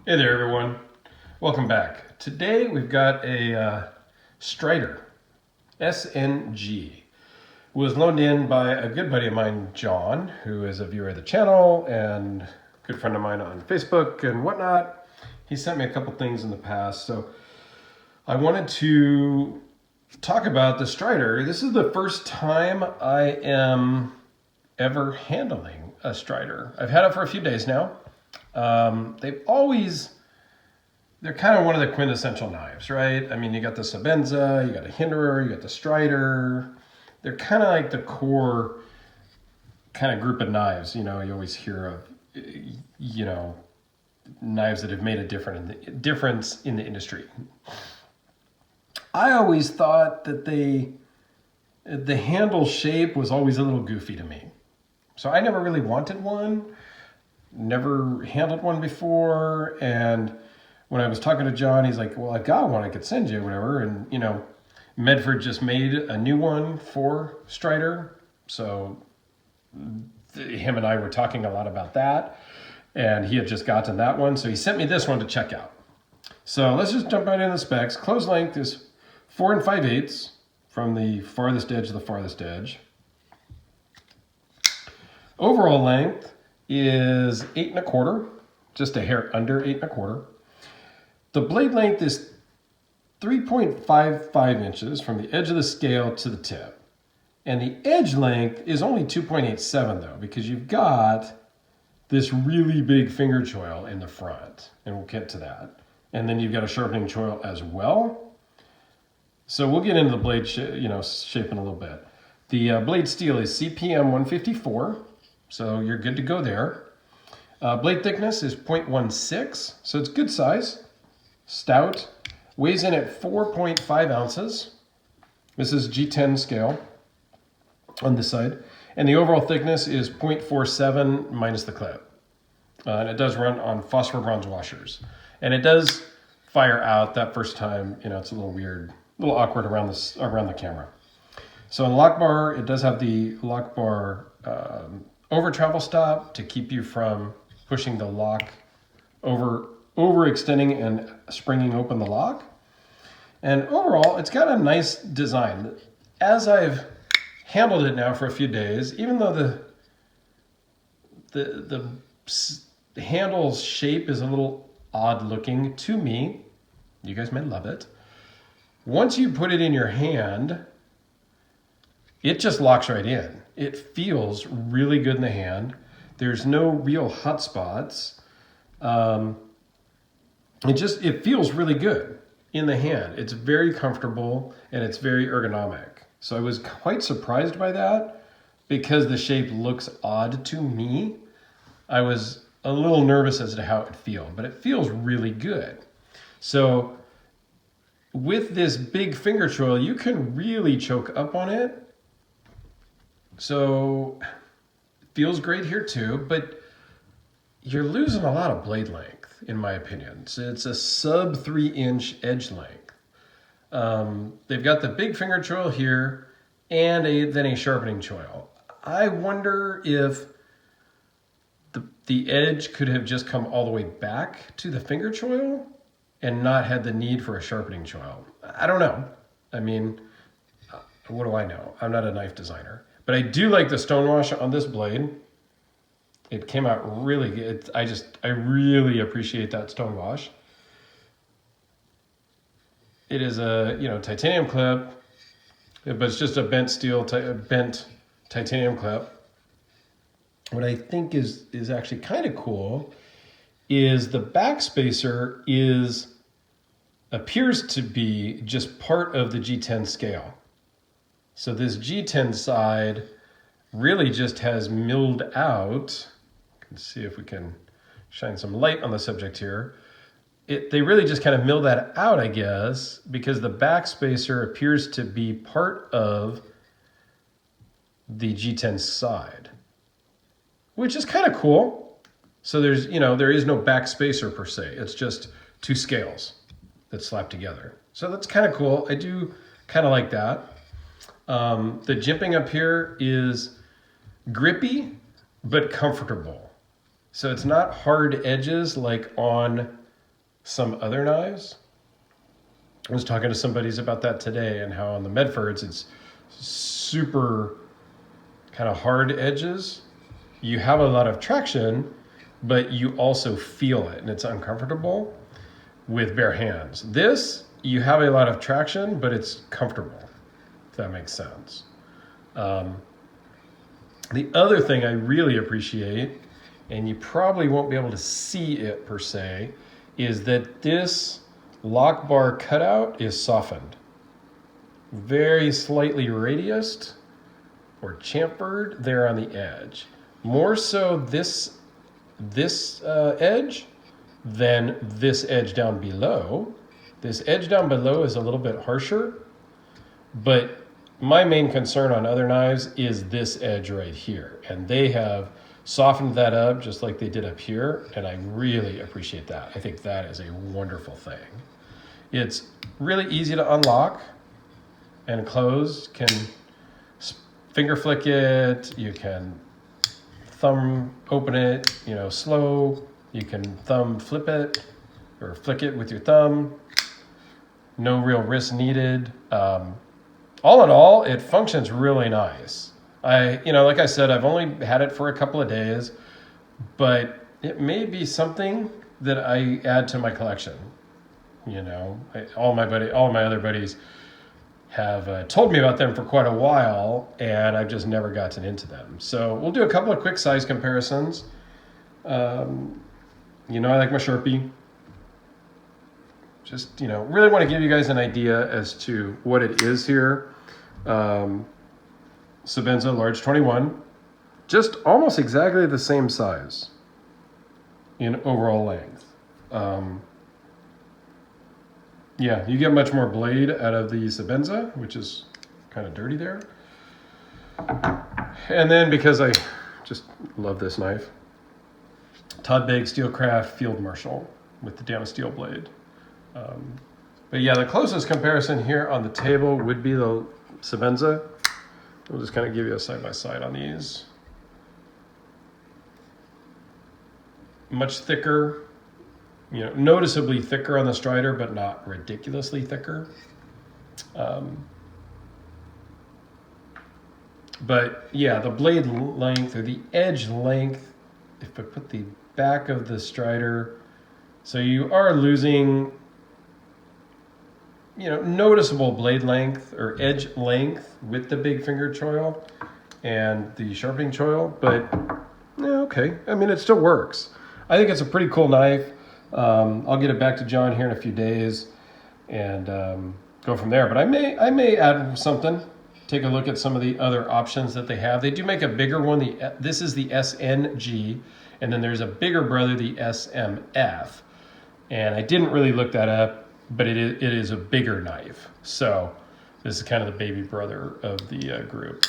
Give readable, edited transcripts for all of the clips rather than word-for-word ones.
Hey there, everyone. Welcome back. Today we've got a Strider, SnG. Was loaned in by a good buddy of mine, John, who is a viewer of the channel and a good friend of mine on Facebook and whatnot. He sent me a couple things in the past, so I wanted to talk about the Strider. This is the first time I am ever handling a Strider. I've had it for a few days now. They're kind of one of the quintessential knives, right? I mean, you got the Sabenza, you got a Hinderer, you got the Strider. They're kind of like the core kind of group of knives. You know, you always hear of, knives that have made a difference in the industry. I always thought that the handle shape was always a little goofy to me. So I never really wanted one, never handled one before, and when I was talking to John, he's like, well, I've got one I could send you, whatever. And, Medford just made a new one for Strider. So him and I were talking a lot about that. And he had just gotten that one. So he sent me this one to check out. So let's just jump right into the specs. Close length is 4 5/8 from the farthest edge to the farthest edge. Overall length is 8 1/4, just a hair under 8 1/4. The blade length is 3.55 inches from the edge of the scale to the tip. And the edge length is only 2.87 though, because you've got this really big finger choil in the front, and we'll get to that. And then you've got a sharpening choil as well. So we'll get into the blade shape in a little bit. The blade steel is CPM 154, so you're good to go there. Blade thickness is 0.16, so it's good size. Stout, weighs in at 4.5 ounces. This is G10 scale on this side. And the overall thickness is 0.47 minus the clip. And it does run on phosphor bronze washers. And it does fire out that first time. It's a little weird, a little awkward around the camera. So in the lock bar, it does have the lock bar over travel stop to keep you from pushing the lock overextending and springing open the lock. And overall, it's got a nice design. As I've handled it now for a few days, even though the handle's shape is a little odd looking to me, you guys may love it. Once you put it in your hand, it just locks right in. It feels really good in the hand. There's no real hot spots. It feels really good in the hand. It's very comfortable and it's very ergonomic. So I was quite surprised by that because the shape looks odd to me. I was a little nervous as to how it would feel, but it feels really good. So with this big finger choil, you can really choke up on it. So it feels great here too, but you're losing a lot of blade length, in my opinion. So it's a sub 3-inch edge length. They've got the big finger choil here and then a sharpening choil. I wonder if the edge could have just come all the way back to the finger choil and not had the need for a sharpening choil. I don't know. I mean, what do I know? I'm not a knife designer. But I do like the stonewash on this blade. It came out really good. I really appreciate that stonewash. It is a titanium clip, but it's just a bent titanium clip. What I think is actually kind of cool is the back spacer appears to be just part of the G10 scale. So this G10 side really just has milled out. Let's see if we can shine some light on the subject here. They really just kind of mill that out, I guess, because the back spacer appears to be part of the G10 side, which is kind of cool. So there is no back spacer per se. It's just two scales that slap together. So that's kind of cool. I do kind of like that. The jimping up here is grippy, but comfortable. So it's not hard edges like on some other knives. I was talking to some buddies about that today, and how on the Medfords it's super kind of hard edges. You have a lot of traction, but you also feel it, and it's uncomfortable with bare hands. This, you have a lot of traction, but it's comfortable, if that makes sense. The other thing I really appreciate, and you probably won't be able to see it per se, is that this lock bar cutout is softened. Very slightly radiused or chamfered there on the edge. More so this edge than this edge down below. This edge down below is a little bit harsher, but my main concern on other knives is this edge right here. And they have softened that up just like they did up here, and I really appreciate that. I think that is a wonderful thing. It's really easy to unlock and close. Can finger flick it, you can thumb open it, slow. You can thumb flip it or flick it with your thumb. No real wrist needed. All in all, it functions really nice. Like I said, I've only had it for a couple of days, but it may be something that I add to my collection. All my other buddies have told me about them for quite a while, and I've just never gotten into them. So we'll do a couple of quick size comparisons. I like my Sharpie. Just, really want to give you guys an idea as to what it is here. Sebenza large 21, just almost exactly the same size in overall length. Yeah, you get much more blade out of the Sebenza, which is kind of dirty there. And then, because I just love this knife, Todd Begg Steelcraft Field Marshal with the Damasteel blade. But yeah, the closest comparison here on the table would be the Sebenza. We'll just kind of give you a side-by-side on these. Much thicker, noticeably thicker on the Strider, but not ridiculously thicker. But yeah, the blade length or the edge length, if I put the back of the Strider, so you are losing noticeable blade length or edge length with the big finger choil and the sharpening choil, but okay. I mean, it still works. I think it's a pretty cool knife. I'll get it back to John here in a few days and go from there. But I may add something. Take a look at some of the other options that they have. They do make a bigger one. This is the SnG, and then there's a bigger brother, the SMF. And I didn't really look that up, but it is a bigger knife. So this is kind of the baby brother of the group.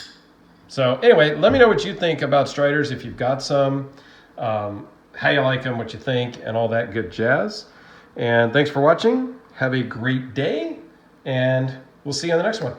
So anyway, let me know what you think about Striders, if you've got some, how you like them, what you think, and all that good jazz. And thanks for watching. Have a great day, and we'll see you on the next one.